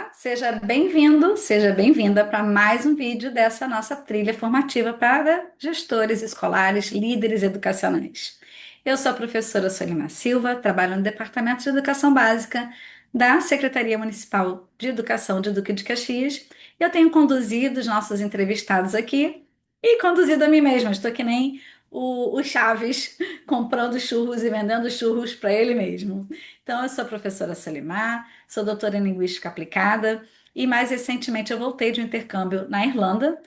Olá, seja bem-vindo, seja bem-vinda para mais um vídeo dessa nossa trilha formativa para gestores escolares, líderes educacionais. Eu sou a professora Solima Silva, trabalho no Departamento de Educação Básica da Secretaria Municipal de Educação de Duque de Caxias. Eu tenho conduzido os nossos entrevistados aqui e conduzido a mim mesma. Estou que nem o Chaves comprando churros e vendendo churros para ele mesmo. Então, eu sou a professora Solimar. Sou doutora em Linguística Aplicada e mais recentemente eu voltei de um intercâmbio na Irlanda,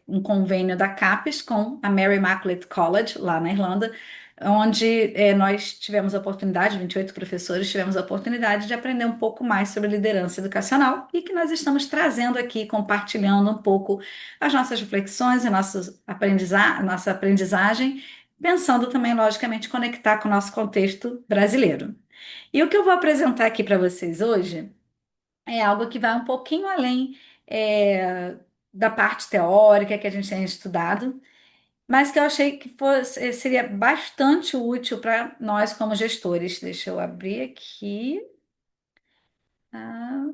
um convênio da CAPES com a Mary Immaculate College, lá na Irlanda, onde nós tivemos a oportunidade, 28 professores, tivemos a oportunidade de aprender um pouco mais sobre liderança educacional e que nós estamos trazendo aqui, compartilhando um pouco as nossas reflexões, a nossa aprendizagem, pensando também, logicamente, conectar com o nosso contexto brasileiro. E o que eu vou apresentar aqui para vocês hoje é algo que vai um pouquinho além da parte teórica que a gente tem estudado, mas que eu achei que seria bastante útil para nós como gestores. Deixa eu abrir aqui. Ah,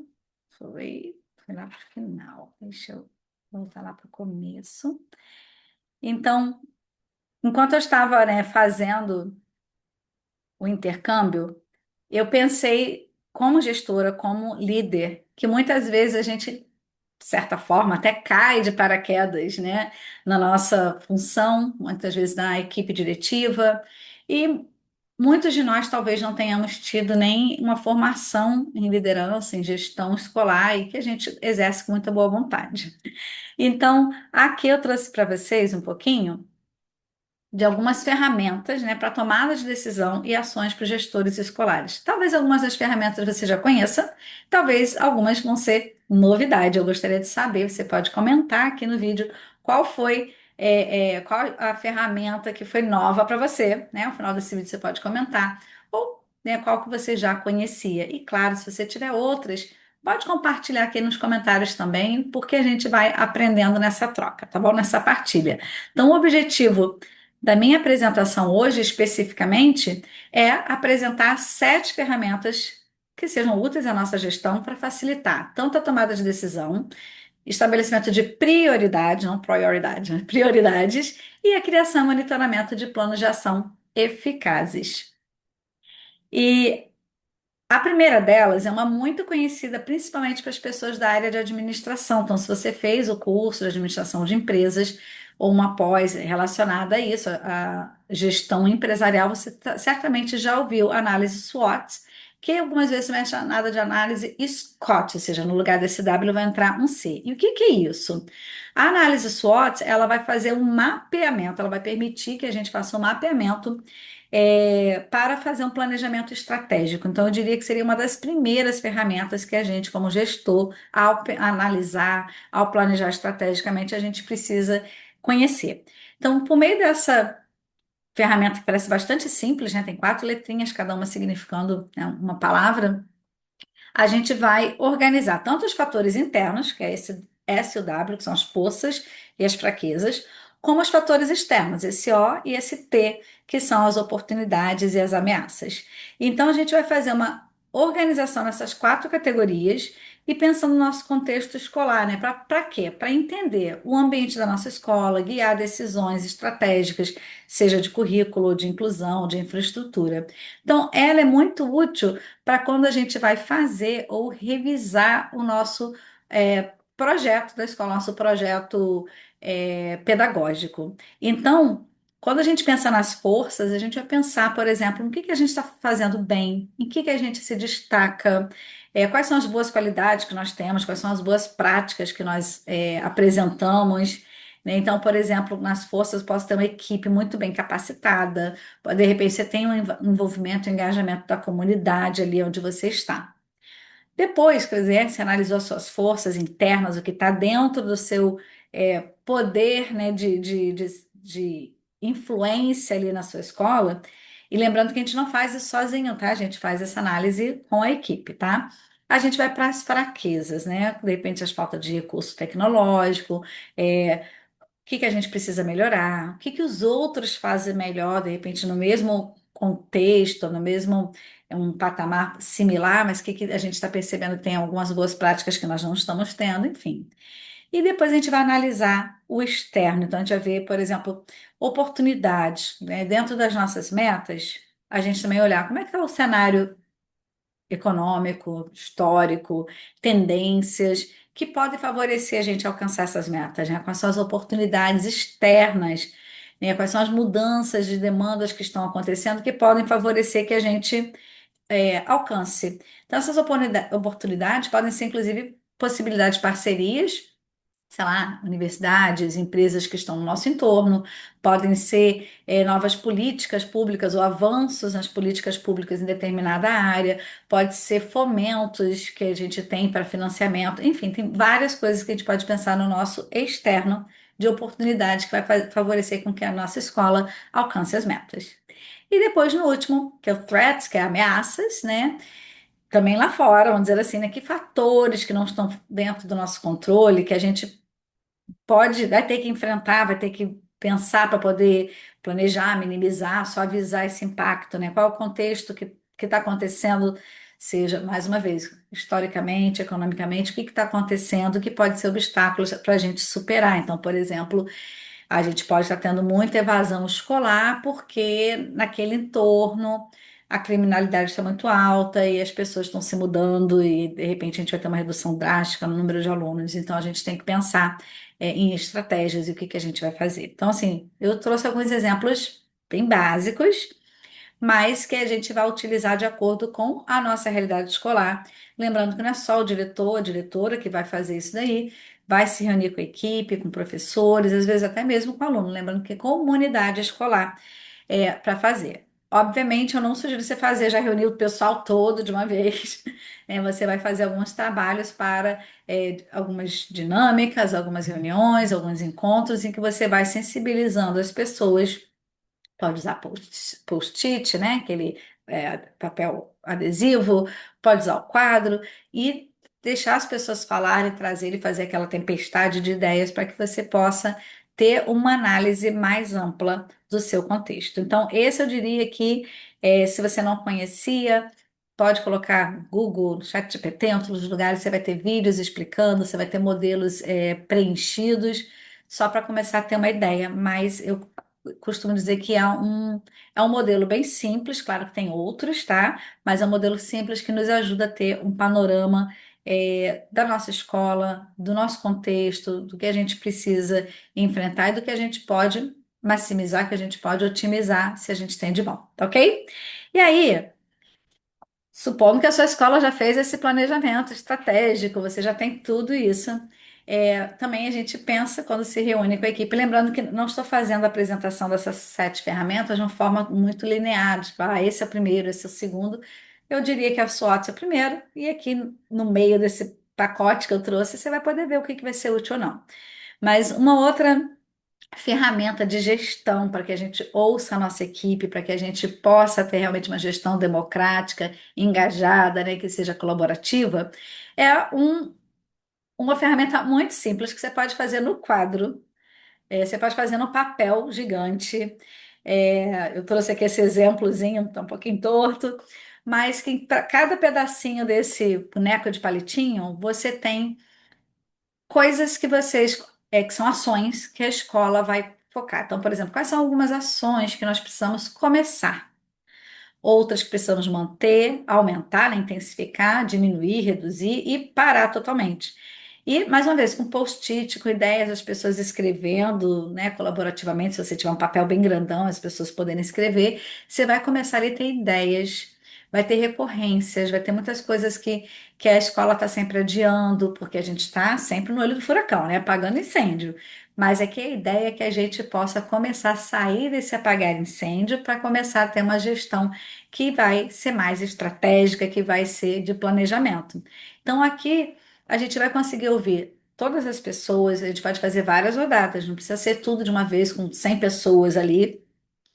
foi lá para o final. Deixa eu voltar lá para o começo. Então, enquanto eu estava, né, fazendo o intercâmbio, eu pensei, como gestora, como líder, que muitas vezes a gente, de certa forma, até cai de paraquedas, né, na nossa função, muitas vezes na equipe diretiva, e muitos de nós talvez não tenhamos tido nem uma formação em liderança, em gestão escolar, e que a gente exerce com muita boa vontade. Então, aqui eu trouxe para vocês um pouquinho de algumas ferramentas, né, para tomada de decisão e ações para os gestores escolares. Talvez algumas das ferramentas você já conheça, talvez algumas vão ser novidade. Eu gostaria de saber, você pode comentar aqui no vídeo qual foi, qual a ferramenta que foi nova para você, né? Ao final desse vídeo você pode comentar, ou né, qual que você já conhecia. E claro, se você tiver outras, pode compartilhar aqui nos comentários também, porque a gente vai aprendendo nessa troca, tá bom? Nessa partilha. Então, o objetivo da minha apresentação hoje, especificamente, é apresentar 7 ferramentas que sejam úteis à nossa gestão para facilitar tanto a tomada de decisão, estabelecimento de prioridade, não prioridade, né? Prioridades, e a criação e monitoramento de planos de ação eficazes. E a primeira delas é uma muito conhecida, principalmente para as pessoas da área de administração. Então, se você fez o curso de administração de empresas ou uma pós relacionada a isso, a gestão empresarial, você certamente já ouviu análise SWOT, que algumas vezes mexe nada de análise SCOT, ou seja, no lugar desse W vai entrar um C. E o que que é isso? A análise SWOT, ela vai fazer um mapeamento, ela vai permitir que a gente faça um mapeamento para fazer um planejamento estratégico. Então, eu diria que seria uma das primeiras ferramentas que a gente, como gestor, ao analisar, ao planejar estrategicamente, a gente precisa conhecer. Então, por meio dessa ferramenta que parece bastante simples, né? Tem 4 letrinhas, cada uma significando, né, uma palavra, a gente vai organizar tanto os fatores internos, que é esse S e o W, que são as forças e as fraquezas, como os fatores externos, esse O e esse T, que são as oportunidades e as ameaças. Então, a gente vai fazer uma organização nessas 4 categorias e pensando no nosso contexto escolar, né? Para quê? Para entender o ambiente da nossa escola, guiar decisões estratégicas, seja de currículo, de inclusão, de infraestrutura. Então, ela é muito útil para quando a gente vai fazer ou revisar o nosso projeto da escola, nosso projeto pedagógico. Então, quando a gente pensa nas forças, a gente vai pensar, por exemplo, no que a gente está fazendo bem, em que a gente se destaca, quais são as boas qualidades que nós temos, quais são as boas práticas que nós apresentamos. Né? Então, por exemplo, nas forças, eu posso ter uma equipe muito bem capacitada, de repente você tem um envolvimento, um engajamento da comunidade ali onde você está. Depois, quer dizer, você analisou as suas forças internas, o que está dentro do seu poder, né, de influência ali na sua escola. E lembrando que a gente não faz isso sozinho, tá? A gente faz essa análise com a equipe, tá? A gente vai para as fraquezas, né? De repente, as faltas de recurso tecnológico, o que a gente precisa melhorar, o que os outros fazem melhor, de repente, no mesmo. contexto, no mesmo um patamar similar, mas que a gente está percebendo que tem algumas boas práticas que nós não estamos tendo, enfim. E depois a gente vai analisar o externo. Então, a gente vai ver, por exemplo, oportunidades, né? Dentro das nossas metas, a gente também olhar como é que está o cenário econômico, histórico, tendências que podem favorecer a gente a alcançar essas metas, né? Quais são as oportunidades externas, né? Quais são as mudanças de demandas que estão acontecendo que podem favorecer que a gente alcance. Então, essas oportunidades podem ser, inclusive, possibilidades de parcerias, sei lá, universidades, empresas que estão no nosso entorno, podem ser novas políticas públicas ou avanços nas políticas públicas em determinada área, pode ser fomentos que a gente tem para financiamento, enfim, tem várias coisas que a gente pode pensar no nosso externo de oportunidades que vai favorecer com que a nossa escola alcance as metas. E depois, no último, que é o threats, que é ameaças, né? Também lá fora, vamos dizer assim, né? Que fatores que não estão dentro do nosso controle, que a gente vai ter que enfrentar, vai ter que pensar para poder planejar, minimizar, suavizar esse impacto, né? Qual é o contexto que está acontecendo, seja, mais uma vez, historicamente, economicamente, o que está acontecendo que pode ser obstáculos para a gente superar. Então, por exemplo, a gente pode estar tendo muita evasão escolar porque naquele entorno a criminalidade está muito alta e as pessoas estão se mudando e de repente a gente vai ter uma redução drástica no número de alunos. Então a gente tem que pensar em estratégias e o que que a gente vai fazer. Então, assim, eu trouxe alguns exemplos bem básicos mas que a gente vai utilizar de acordo com a nossa realidade escolar. Lembrando que não é só o diretor, a diretora que vai fazer isso daí, vai se reunir com a equipe, com professores, às vezes até mesmo com o aluno. Lembrando que é comunidade escolar para fazer. Obviamente, eu não sugiro você fazer, já reunir o pessoal todo de uma vez. Você vai fazer alguns trabalhos para algumas dinâmicas, algumas reuniões, alguns encontros em que você vai sensibilizando as pessoas. Pode usar post-it, né? Aquele papel adesivo, pode usar o quadro e deixar as pessoas falarem, trazer e fazer aquela tempestade de ideias para que você possa ter uma análise mais ampla do seu contexto. Então, esse eu diria que, se você não conhecia, pode colocar Google, ChatGPT, em outros lugares, você vai ter vídeos explicando, você vai ter modelos preenchidos, só para começar a ter uma ideia, mas eu costumo dizer que é um modelo bem simples, claro que tem outros, tá? Mas é um modelo simples que nos ajuda a ter um panorama da nossa escola, do nosso contexto, do que a gente precisa enfrentar e do que a gente pode maximizar, que a gente pode otimizar se a gente tem de bom, tá ok? E aí, supondo que a sua escola já fez esse planejamento estratégico, você já tem tudo isso. Também a gente pensa quando se reúne com a equipe, lembrando que não estou fazendo a apresentação dessas 7 ferramentas de uma forma muito linear, tipo, esse é o primeiro, esse é o segundo. Eu diria que a SWOT é o primeiro, e aqui no meio desse pacote que eu trouxe, você vai poder ver o que que vai ser útil ou não. Mas uma outra ferramenta de gestão para que a gente ouça a nossa equipe, para que a gente possa ter realmente uma gestão democrática, engajada, né, que seja colaborativa, é uma ferramenta muito simples que você pode fazer no quadro, você pode fazer no papel gigante. Eu trouxe aqui esse exemplozinho, está um pouquinho torto, mas que para cada pedacinho desse boneco de palitinho, você tem coisas que vocês, que são ações que a escola vai focar. Então, por exemplo, quais são algumas ações que nós precisamos começar? Outras que precisamos manter, aumentar, né, intensificar, diminuir, reduzir e parar totalmente. E, mais uma vez, com post-it, com ideias, as pessoas escrevendo, né, colaborativamente, se você tiver um papel bem grandão, as pessoas poderem escrever, você vai começar a ter ideias, vai ter recorrências, vai ter muitas coisas que a escola está sempre adiando, porque a gente está sempre no olho do furacão, né, apagando incêndio. Mas é que a ideia é que a gente possa começar a sair desse apagar incêndio para começar a ter uma gestão que vai ser mais estratégica, que vai ser de planejamento. Então, aqui a gente vai conseguir ouvir todas as pessoas, a gente pode fazer várias rodadas, não precisa ser tudo de uma vez com 100 pessoas ali.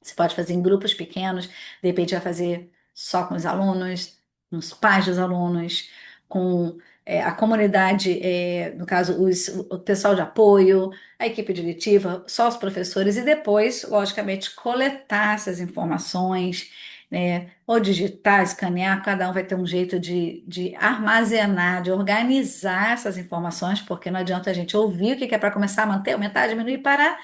Você pode fazer em grupos pequenos, de repente vai fazer só com os alunos, com os pais dos alunos, com a comunidade, no caso, o pessoal de apoio, a equipe diretiva, só os professores, e depois, logicamente, coletar essas informações, né? Ou digitar, escanear, cada um vai ter um jeito de armazenar, de organizar essas informações, porque não adianta a gente ouvir o que que é para começar a manter, aumentar, diminuir, parar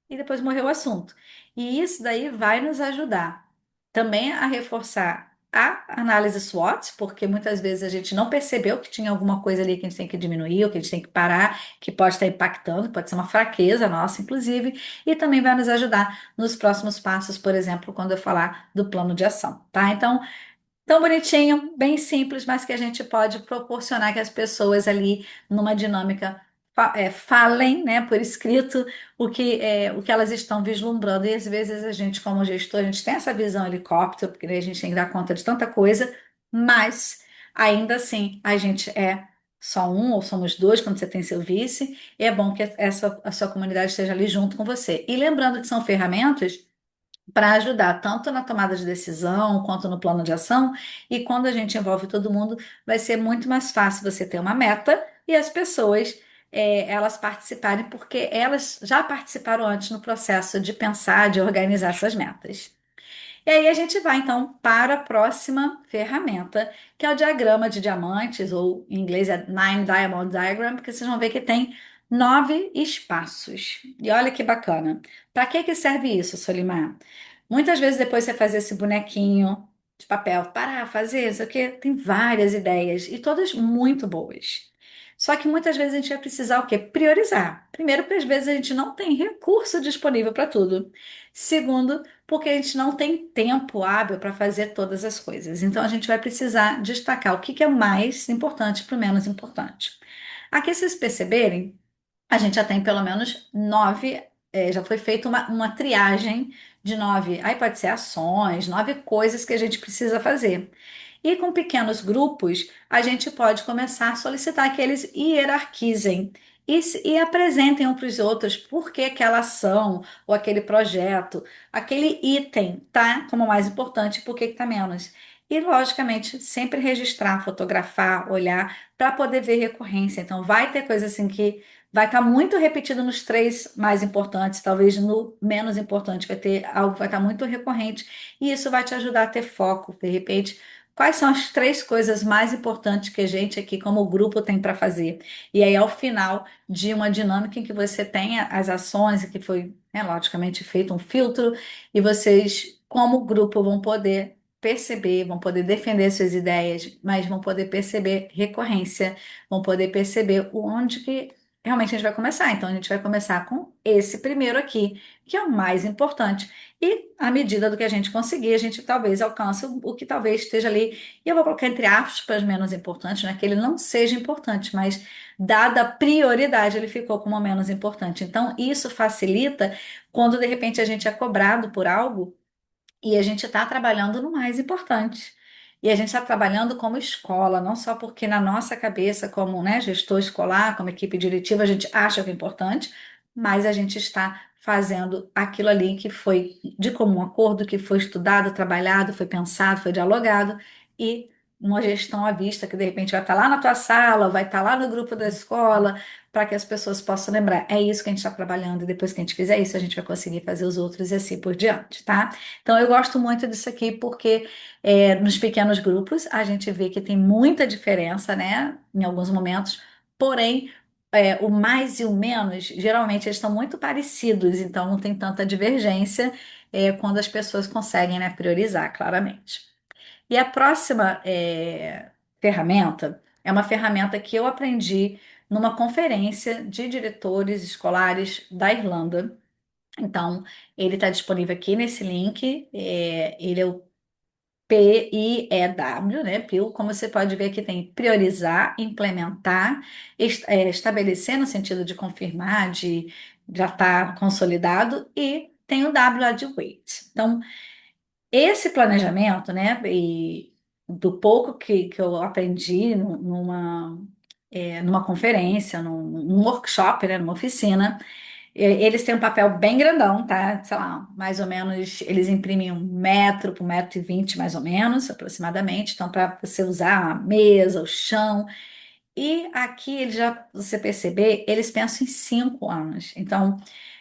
e depois morreu o assunto. E isso daí vai nos ajudar também a reforçar a análise SWOT, porque muitas vezes a gente não percebeu que tinha alguma coisa ali que a gente tem que diminuir, ou que a gente tem que parar, que pode estar impactando, pode ser uma fraqueza nossa, inclusive, e também vai nos ajudar nos próximos passos, por exemplo, quando eu falar do plano de ação, tá? Então, tão bonitinho, bem simples, mas que a gente pode proporcionar que as pessoas ali, numa dinâmica, falem, né, por escrito, o que elas estão vislumbrando. E às vezes a gente, como gestor, a gente tem essa visão helicóptero, porque a gente tem que dar conta de tanta coisa, mas ainda assim a gente é só um ou somos dois quando você tem seu vice, e é bom que a sua comunidade esteja ali junto com você. E lembrando que são ferramentas para ajudar tanto na tomada de decisão quanto no plano de ação. E quando a gente envolve todo mundo, vai ser muito mais fácil você ter uma meta e as pessoas elas participarem, porque elas já participaram antes no processo de pensar, de organizar essas metas. E aí a gente vai então para a próxima ferramenta, que é o diagrama de diamantes, ou em inglês é Nine Diamond Diagram, porque vocês vão ver que tem 9 espaços. E olha que bacana. Para que que serve isso, Solimar? Muitas vezes depois você fazer esse bonequinho de papel, parar, fazer isso aqui, tem várias ideias e todas muito boas. Só que muitas vezes a gente vai precisar o quê? Priorizar. Primeiro, porque às vezes a gente não tem recurso disponível para tudo. Segundo, porque a gente não tem tempo hábil para fazer todas as coisas. Então, a gente vai precisar destacar o que que é mais importante para o menos importante. Aqui, vocês perceberem, a gente já tem pelo menos 9, já foi feita uma triagem de 9, aí pode ser ações, 9 coisas que a gente precisa fazer. E com pequenos grupos, a gente pode começar a solicitar que eles hierarquizem e apresentem um para os outros por que aquela ação ou aquele projeto, aquele item tá como mais importante e por que está menos. E, logicamente, sempre registrar, fotografar, olhar para poder ver recorrência. Então, vai ter coisa assim que vai estar muito repetido nos 3 mais importantes, talvez no menos importante, vai ter algo que vai estar muito recorrente, e isso vai te ajudar a ter foco, de repente. Quais são as 3 coisas mais importantes que a gente aqui, como grupo, tem para fazer? E aí, ao final de uma dinâmica em que você tenha as ações, e que foi, né, logicamente, feito um filtro, e vocês, como grupo, vão poder perceber, vão poder defender suas ideias, mas vão poder perceber recorrência, vão poder perceber onde que realmente a gente vai começar. Então, a gente vai começar com esse primeiro aqui, que é o mais importante. E, à medida do que a gente conseguir, a gente talvez alcance o que talvez esteja ali. E eu vou colocar entre aspas menos importante, não é que ele não seja importante, mas dada a prioridade, ele ficou como menos importante. Então, isso facilita quando de repente a gente é cobrado por algo e a gente está trabalhando no mais importante. E a gente está trabalhando como escola, não só porque na nossa cabeça, como, né, gestor escolar, como equipe diretiva, a gente acha que é importante, mas a gente está fazendo aquilo ali que foi de comum acordo, que foi estudado, trabalhado, foi pensado, foi dialogado, e uma gestão à vista que de repente vai estar lá na tua sala, vai estar lá no grupo da escola, para que as pessoas possam lembrar. É isso que a gente está trabalhando, e depois que a gente fizer isso, a gente vai conseguir fazer os outros e assim por diante, tá? Então, eu gosto muito disso aqui porque nos pequenos grupos a gente vê que tem muita diferença, né? Em alguns momentos, porém, o mais e o menos, geralmente eles estão muito parecidos, então não tem tanta divergência quando as pessoas conseguem, né, priorizar claramente. E a próxima ferramenta é uma ferramenta que eu aprendi numa conferência de diretores escolares da Irlanda. Então, ele está disponível aqui nesse link. Ele é o PIEW, né? PIL, como você pode ver aqui tem priorizar, implementar, estabelecer no sentido de confirmar, de já estar consolidado, e tem o W lá de wait. Então, esse planejamento, né? E do pouco que eu aprendi numa conferência, num workshop, né? Numa oficina. Eles têm um papel bem grandão, tá? Sei lá, mais ou menos, eles imprimem 1 metro por 1,20 m, mais ou menos, aproximadamente. Então, para você usar a mesa, o chão. E aqui, eles já, você perceber, eles pensam em 5 anos. Então,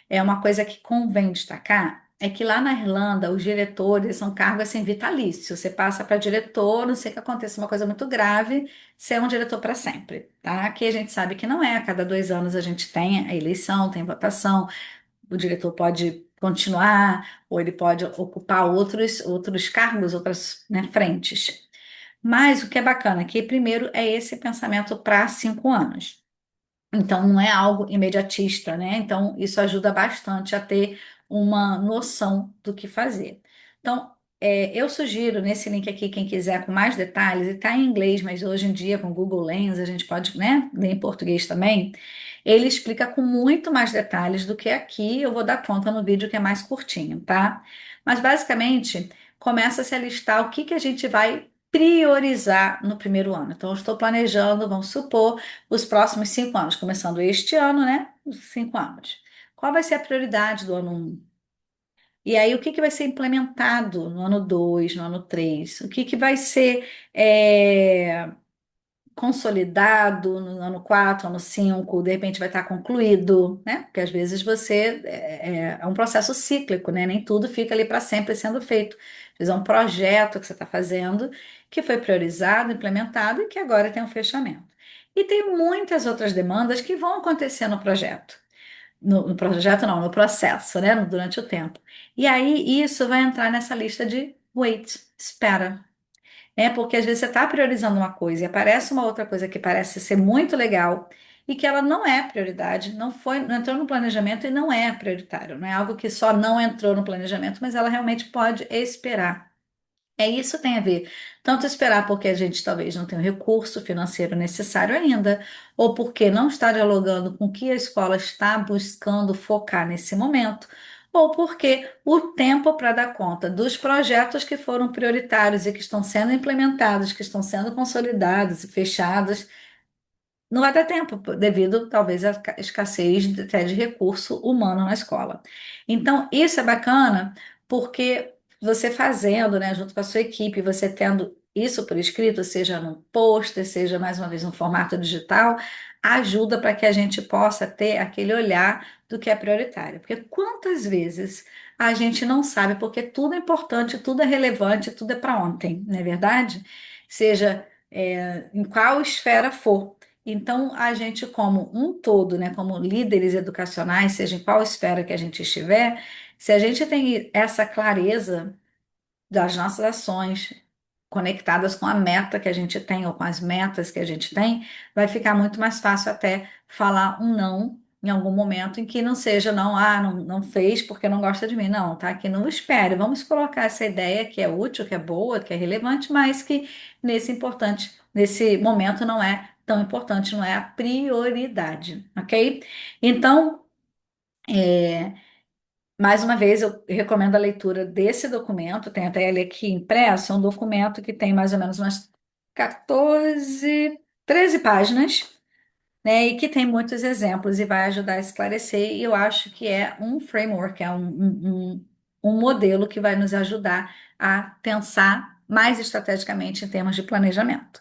é uma coisa que convém destacar. é que lá na Irlanda os diretores são cargos assim vitalícios. Você passa para diretor, não sei que aconteça uma coisa muito grave, você é um diretor para sempre, tá? Aqui a gente sabe que não é. A cada 2 anos a gente tem a eleição, tem votação. O diretor pode continuar ou ele pode ocupar outros cargos, outras, né, frentes. Mas o que é bacana aqui, primeiro, é esse pensamento para 5 anos. Então, não é algo imediatista, né? Então, isso ajuda bastante a ter uma noção do que fazer. Então, eu sugiro nesse link aqui, quem quiser com mais detalhes, e está em inglês, mas hoje em dia com o Google Lens a gente pode, né, ler em português também. Ele explica com muito mais detalhes do que aqui eu vou dar conta no vídeo que é mais curtinho, tá? Mas basicamente, começa-se a listar o que que a gente vai priorizar no primeiro ano. Então, eu estou planejando, vamos supor os próximos 5 anos, começando este ano, né? Os 5 anos. Qual vai ser a prioridade do ano 1? E aí, o que que vai ser implementado no ano 2, no ano 3? O que que vai ser consolidado no ano 4, ano 5? De repente vai estar concluído, né? Porque às vezes é um processo cíclico, né? Nem tudo fica ali para sempre sendo feito. Às vezes é um projeto que você está fazendo que foi priorizado, implementado e que agora tem um fechamento. E tem muitas outras demandas que vão acontecer no projeto. No projeto não, no processo, né? Durante o tempo. E aí isso vai entrar nessa lista de wait, espera, né? Porque às vezes você está priorizando uma coisa e aparece uma outra coisa que parece ser muito legal e que ela não é prioridade, não foi, não entrou no planejamento e não é prioritário, não é algo que só não entrou no planejamento, mas ela realmente pode esperar. Isso tem a ver, tanto esperar porque a gente talvez não tenha o recurso financeiro necessário ainda, ou porque não está dialogando com o que a escola está buscando focar nesse momento, ou porque o tempo para dar conta dos projetos que foram prioritários e que estão sendo implementados, que estão sendo consolidados e fechados, não vai ter tempo, devido talvez à escassez até de recurso humano na escola. Então, isso é bacana porque você fazendo, né, junto com a sua equipe, você tendo isso por escrito, seja num pôster, seja mais uma vez no formato digital, ajuda para que a gente possa ter aquele olhar do que é prioritário. Porque quantas vezes a gente não sabe, porque tudo é importante, tudo é relevante, tudo é para ontem, não é verdade? Seja em qual esfera for. Então, a gente, como um todo, né, como líderes educacionais, seja em qual esfera que a gente estiver, se a gente tem essa clareza das nossas ações conectadas com a meta que a gente tem ou com as metas que a gente tem, vai ficar muito mais fácil até falar um não em algum momento em que não seja não, não fez porque não gosta de mim, não, tá? Que não espere, vamos colocar essa ideia que é útil, que é boa, que é relevante, mas que nesse momento não é tão importante, não é a prioridade, ok? Então, é, mais uma vez, eu recomendo a leitura desse documento, tem até ele aqui impresso, é um documento que tem mais ou menos umas 14, 13 páginas, né, e que tem muitos exemplos e vai ajudar a esclarecer, e eu acho que é um framework, um modelo que vai nos ajudar a pensar mais estrategicamente em termos de planejamento.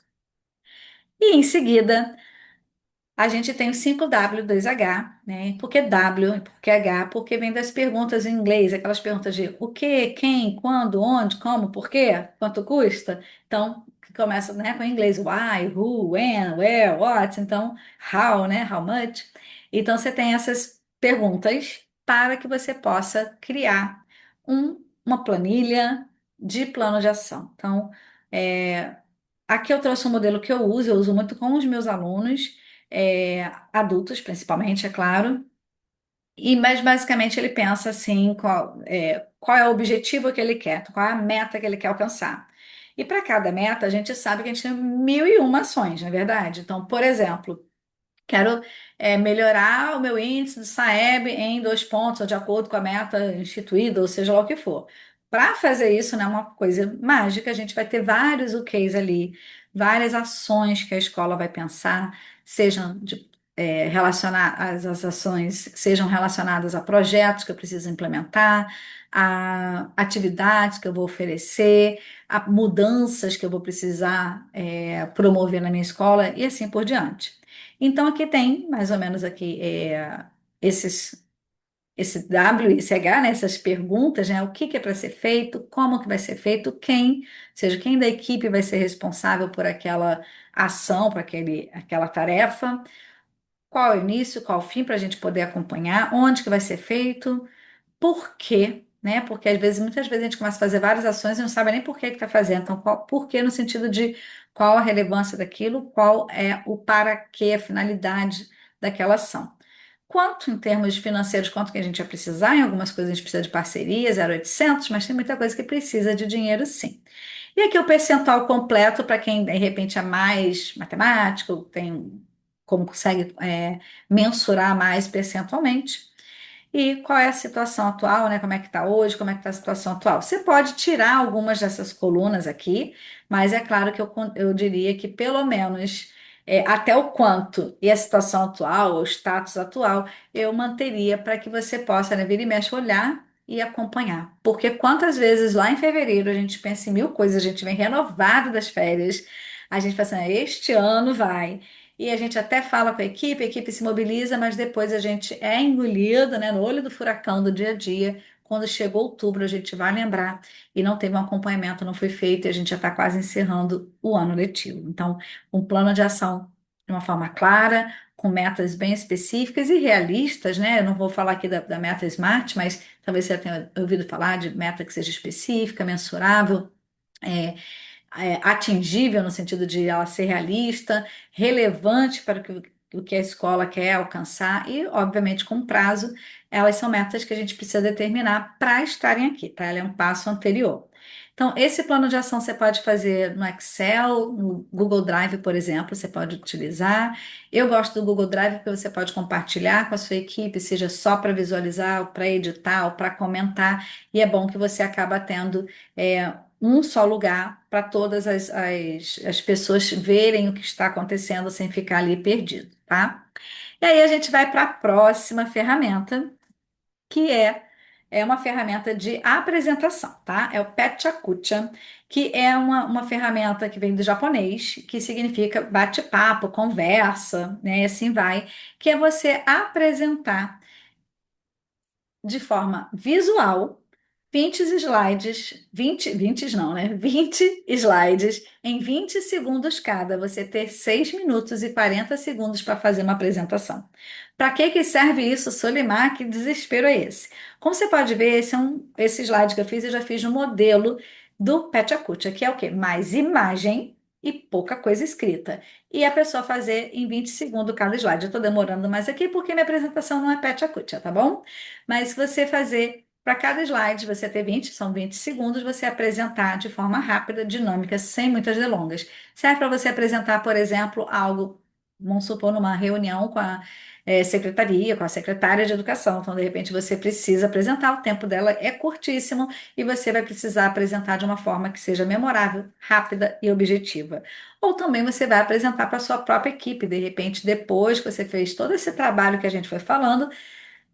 E em seguida, a gente tem o 5W2H, né? Por que W e por que H? Porque vem das perguntas em inglês, aquelas perguntas de o que, quem, quando, onde, como, por quê, quanto custa. Então, que começa, né, com o inglês why, who, when, where, what. Então, how, né? How much. Então, você tem essas perguntas para que você possa criar uma planilha de plano de ação. Então, é, aqui eu trouxe um modelo que eu uso muito com os meus alunos, adultos principalmente, é claro. Mas basicamente ele pensa assim, qual é o objetivo que ele quer, qual é a meta que ele quer alcançar. E para cada meta, a gente sabe que a gente tem mil e uma ações, não é verdade? Então, por exemplo, quero melhorar o meu índice do SAEB em 2 pontos, de acordo com a meta instituída, ou seja lá o que for. Para fazer isso, não é uma coisa mágica, a gente vai ter vários OKs ali, várias ações que a escola vai pensar, sejam as ações sejam relacionadas a projetos que eu preciso implementar, a atividades que eu vou oferecer, a mudanças que eu vou precisar promover na minha escola e assim por diante. Então, aqui tem mais ou menos aqui esses. esse W, esse H, né, essas perguntas, né, o que que é para ser feito, como que vai ser feito, quem, ou seja, quem da equipe vai ser responsável por aquela ação, por aquela tarefa, qual é o início, qual é o fim, para a gente poder acompanhar, onde que vai ser feito, por quê, né? Porque às vezes, muitas vezes a gente começa a fazer várias ações e não sabe nem por que está fazendo. Então, por quê no sentido de qual a relevância daquilo, qual é o para quê, a finalidade daquela ação. Quanto em termos financeiros, quanto que a gente vai precisar, em algumas coisas a gente precisa de parceria, 0,800, mas tem muita coisa que precisa de dinheiro sim. E aqui o percentual completo para quem de repente é mais matemático, tem como consegue mensurar mais percentualmente. E qual é a situação atual, né? Como é que está hoje, como é que está a situação atual? Você pode tirar algumas dessas colunas aqui, mas é claro que eu diria que pelo menos até o quanto e a situação atual, o status atual, eu manteria para que você possa, né, vir e mexe, olhar e acompanhar. Porque quantas vezes lá em fevereiro a gente pensa em mil coisas, a gente vem renovado das férias, a gente fala assim, "Ah, este ano vai. E a gente até fala com a equipe se mobiliza, mas depois a gente é engolido, né, no olho do furacão do dia a dia. Quando chegou outubro, a gente vai lembrar e não teve um acompanhamento, não foi feito, e a gente já está quase encerrando o ano letivo. Então, um plano de ação de uma forma clara, com metas bem específicas e realistas, né? Eu não vou falar aqui da meta SMART, mas talvez você já tenha ouvido falar de meta que seja específica, mensurável. é, Atingível no sentido de ela ser realista, relevante para o que a escola quer alcançar e, obviamente, com prazo, elas são metas que a gente precisa determinar para estarem aqui, tá? Ela é um passo anterior. Então, esse plano de ação você pode fazer no Excel, no Google Drive, por exemplo, você pode utilizar. Eu gosto do Google Drive porque você pode compartilhar com a sua equipe, seja só para visualizar, ou para editar, ou para comentar, e é bom que você acaba tendo um só lugar para todas as pessoas verem o que está acontecendo sem ficar ali perdido, tá? E aí a gente vai para a próxima ferramenta, que é uma ferramenta de apresentação, tá? É o Pechakucha, que é uma ferramenta que vem do japonês, que significa bate-papo, conversa, né? E assim vai, que é você apresentar de forma visual 20 slides, 20 não, né? 20 slides em 20 segundos cada. Você ter 6 minutos e 40 segundos para fazer uma apresentação. Para que serve isso, Solimar? Que desespero é esse? Como você pode ver, esse slide que eu já fiz no modelo do Pechakucha, que é o quê? Mais imagem e pouca coisa escrita. E a pessoa fazer em 20 segundos cada slide. Eu estou demorando mais aqui porque minha apresentação não é Pechakucha, tá bom? Mas se você fazer para cada slide, você ter 20, são 20 segundos, você apresentar de forma rápida, dinâmica, sem muitas delongas. Serve para você apresentar, por exemplo, algo, vamos supor, numa reunião com a secretaria, com a secretária de educação. Então, de repente, você precisa apresentar, o tempo dela é curtíssimo e você vai precisar apresentar de uma forma que seja memorável, rápida e objetiva. Ou também você vai apresentar para a sua própria equipe, de repente, depois que você fez todo esse trabalho que a gente foi falando.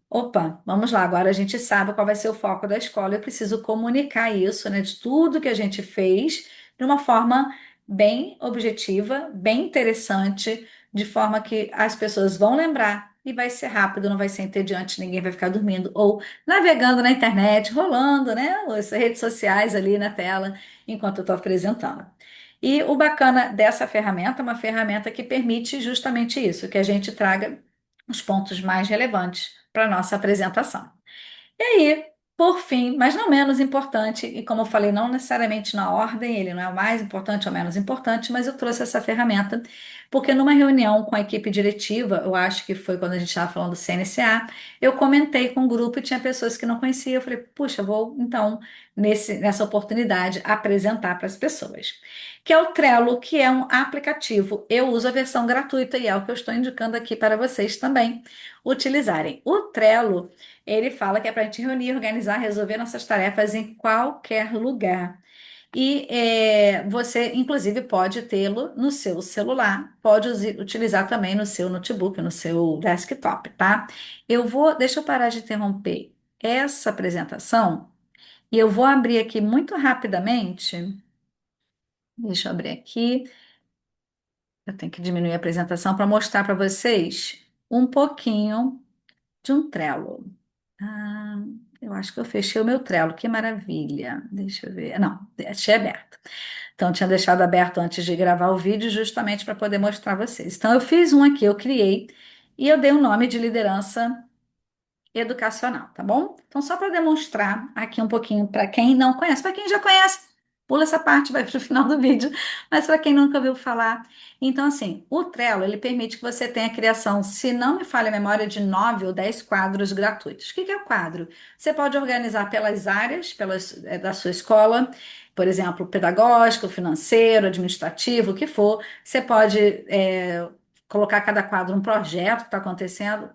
Opa, vamos lá, agora a gente sabe qual vai ser o foco da escola. Eu preciso comunicar isso, né, de tudo que a gente fez de uma forma bem objetiva, bem interessante, de forma que as pessoas vão lembrar e vai ser rápido, não vai ser entediante, ninguém vai ficar dormindo ou navegando na internet, rolando, né, as redes sociais ali na tela enquanto eu estou apresentando. E o bacana dessa ferramenta é uma ferramenta que permite justamente isso, que a gente traga os pontos mais relevantes para a nossa apresentação. E aí, por fim, mas não menos importante, e como eu falei, não necessariamente na ordem, ele não é o mais importante ou menos importante, mas eu trouxe essa ferramenta porque numa reunião com a equipe diretiva, eu acho que foi quando a gente estava falando do CNCA, eu comentei com o grupo e tinha pessoas que não conheciam. Eu falei, puxa, vou então, nessa oportunidade, apresentar para as pessoas. Que é o Trello, que é um aplicativo. Eu uso a versão gratuita e é o que eu estou indicando aqui para vocês também utilizarem. O Trello. Ele fala que é para a gente reunir, organizar, resolver nossas tarefas em qualquer lugar. E você, inclusive, pode tê-lo no seu celular, pode utilizar também no seu notebook, no seu desktop, tá? Deixa eu parar de interromper essa apresentação e eu vou abrir aqui muito rapidamente. Deixa eu abrir aqui. Eu tenho que diminuir a apresentação para mostrar para vocês um pouquinho de um Trello. Ah, eu acho que eu fechei o meu Trello, que maravilha. Deixa eu ver. Não, deixei aberto. Então, eu tinha deixado aberto antes de gravar o vídeo, justamente para poder mostrar a vocês. Então, eu fiz um aqui, eu criei, e eu dei o nome de liderança educacional, tá bom? Então, só para demonstrar aqui um pouquinho para quem não conhece, para quem já conhece, pula essa parte, vai para o final do vídeo, mas para quem nunca ouviu falar. Então, assim, o Trello, ele permite que você tenha a criação, se não me falha a memória, de 9 ou 10 quadros gratuitos. O que que é o quadro? Você pode organizar pelas áreas, da sua escola, por exemplo, pedagógico, financeiro, administrativo, o que for. Você pode, colocar cada quadro um projeto que está acontecendo.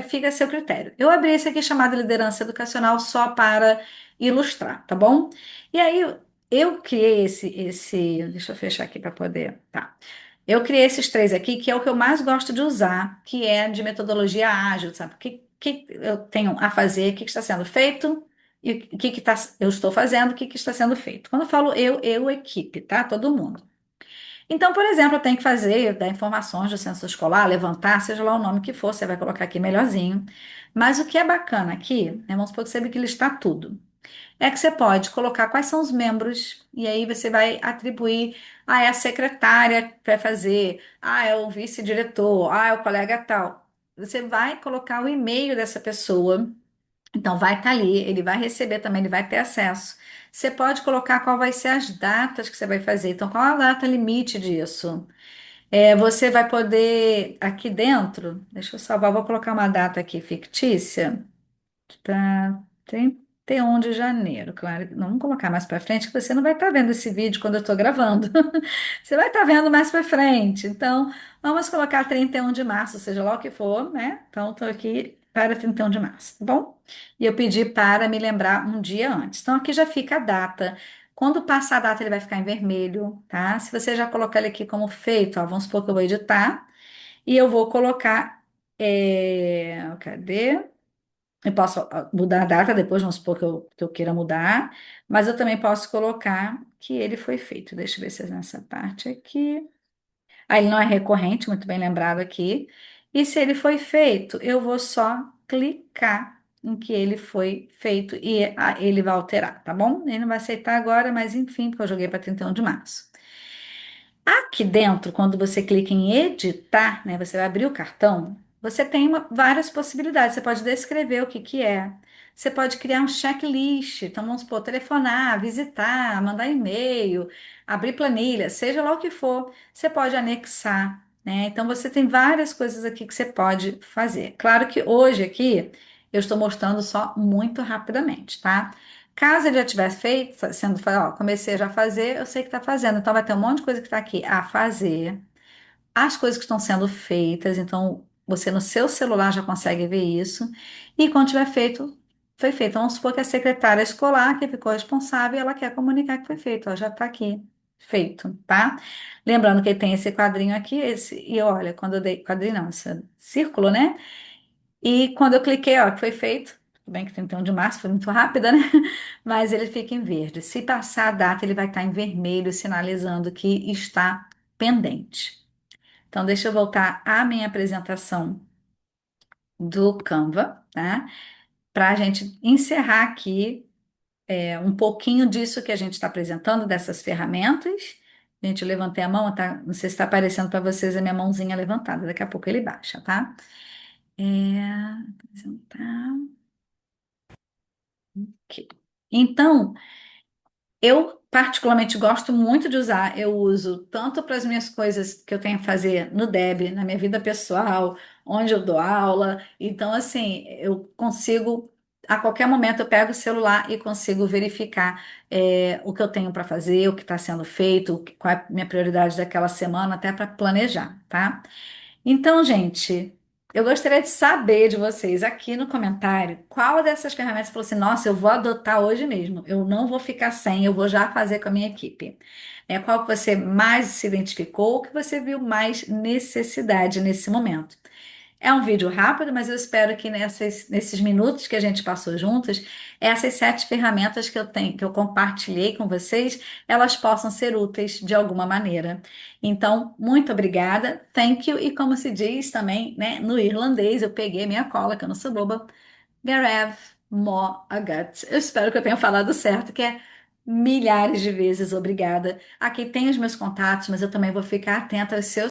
Fica a seu critério. Eu abri esse aqui chamado Liderança Educacional só para ilustrar, tá bom? E aí eu criei deixa eu fechar aqui para poder, tá? Eu criei esses três aqui, que é o que eu mais gosto de usar, que é de metodologia ágil, sabe? O que eu tenho a fazer, o que está sendo feito e eu estou fazendo, o que está sendo feito. Quando eu falo equipe, tá? Todo mundo. Então, por exemplo, eu tenho que fazer, dar informações do censo escolar, levantar, seja lá o nome que for, você vai colocar aqui melhorzinho. Mas o que é bacana aqui, vamos supor que você vê que listar tudo, é que você pode colocar quais são os membros, e aí você vai atribuir, é a secretária que vai fazer, é o vice-diretor, é o colega tal. Você vai colocar o e-mail dessa pessoa, então, vai estar ali, ele vai receber também, ele vai ter acesso. Você pode colocar qual vai ser as datas que você vai fazer. Então, qual a data limite disso? Você vai poder, aqui dentro, deixa eu salvar, vou colocar uma data aqui fictícia, para 31 de janeiro, claro. Não vamos colocar mais para frente, que você não vai estar vendo esse vídeo quando eu estou gravando. Você vai estar vendo mais para frente. Então, vamos colocar 31 de março, seja lá o que for, né? Então, estou aqui para 31 de março, tá bom? E eu pedi para me lembrar um dia antes. Então, aqui já fica a data. Quando passar a data, ele vai ficar em vermelho, tá? Se você já colocar ele aqui como feito, ó, vamos supor que eu vou editar, e eu vou colocar. Cadê? Eu posso mudar a data depois, vamos supor que eu queira mudar, mas eu também posso colocar que ele foi feito. Deixa eu ver se é nessa parte aqui. Ele não é recorrente, muito bem lembrado aqui. E se ele foi feito, eu vou só clicar em que ele foi feito e ele vai alterar, tá bom? Ele não vai aceitar agora, mas enfim, porque eu joguei para 31 de março. Aqui dentro, quando você clica em editar, né, você vai abrir o cartão, você tem várias possibilidades. Você pode descrever o que que é. Você pode criar um checklist. Então, vamos supor, telefonar, visitar, mandar e-mail, abrir planilha, seja lá o que for. Você pode anexar, né? Então, você tem várias coisas aqui que você pode fazer. Claro que hoje aqui eu estou mostrando só muito rapidamente, tá? Caso ele já tivesse feito, ó, comecei já a fazer, eu sei que está fazendo. Então, vai ter um monte de coisa que está aqui a fazer, as coisas que estão sendo feitas. Então, você no seu celular já consegue ver isso. E quando tiver feito, foi feito. Então, vamos supor que a secretária escolar, que ficou responsável, ela quer comunicar que foi feito. Ó, já está aqui, feito, tá? Lembrando que tem esse quadrinho aqui, e olha, quando eu dei, quadrinho não, esse círculo, né? E quando eu cliquei, ó, que foi feito, tudo bem que 31 de março foi muito rápida, né? Mas ele fica em verde. Se passar a data, ele vai estar em vermelho, sinalizando que está pendente. Então, deixa eu voltar à minha apresentação do Canva, tá? Para a gente encerrar aqui um pouquinho disso que a gente está apresentando, dessas ferramentas. Gente, eu levantei a mão, tá? Não sei se está aparecendo para vocês a minha mãozinha levantada. Daqui a pouco ele baixa, tá? Apresentar. Ok. Então, eu particularmente gosto muito de usar, eu uso tanto para as minhas coisas que eu tenho que fazer no Deb, na minha vida pessoal, onde eu dou aula. Então, assim, eu consigo, a qualquer momento, eu pego o celular e consigo verificar o que eu tenho para fazer, o que está sendo feito, qual é a minha prioridade daquela semana, até para planejar, tá? Então, gente, eu gostaria de saber de vocês aqui no comentário qual dessas ferramentas você falou assim: nossa, eu vou adotar hoje mesmo, eu não vou ficar sem, eu vou já fazer com a minha equipe. Qual que você mais se identificou, o que você viu mais necessidade nesse momento? É um vídeo rápido, mas eu espero que nesses minutos que a gente passou juntos, essas 7 ferramentas que eu tenho, que eu compartilhei com vocês, elas possam ser úteis de alguma maneira. Então, muito obrigada, thank you, e como se diz também, né, no irlandês, eu peguei minha cola, que eu não sou boba, Garev Mo-Agat. Eu espero que eu tenha falado certo, que é milhares de vezes obrigada. Aqui tem os meus contatos, mas eu também vou ficar atenta aos seus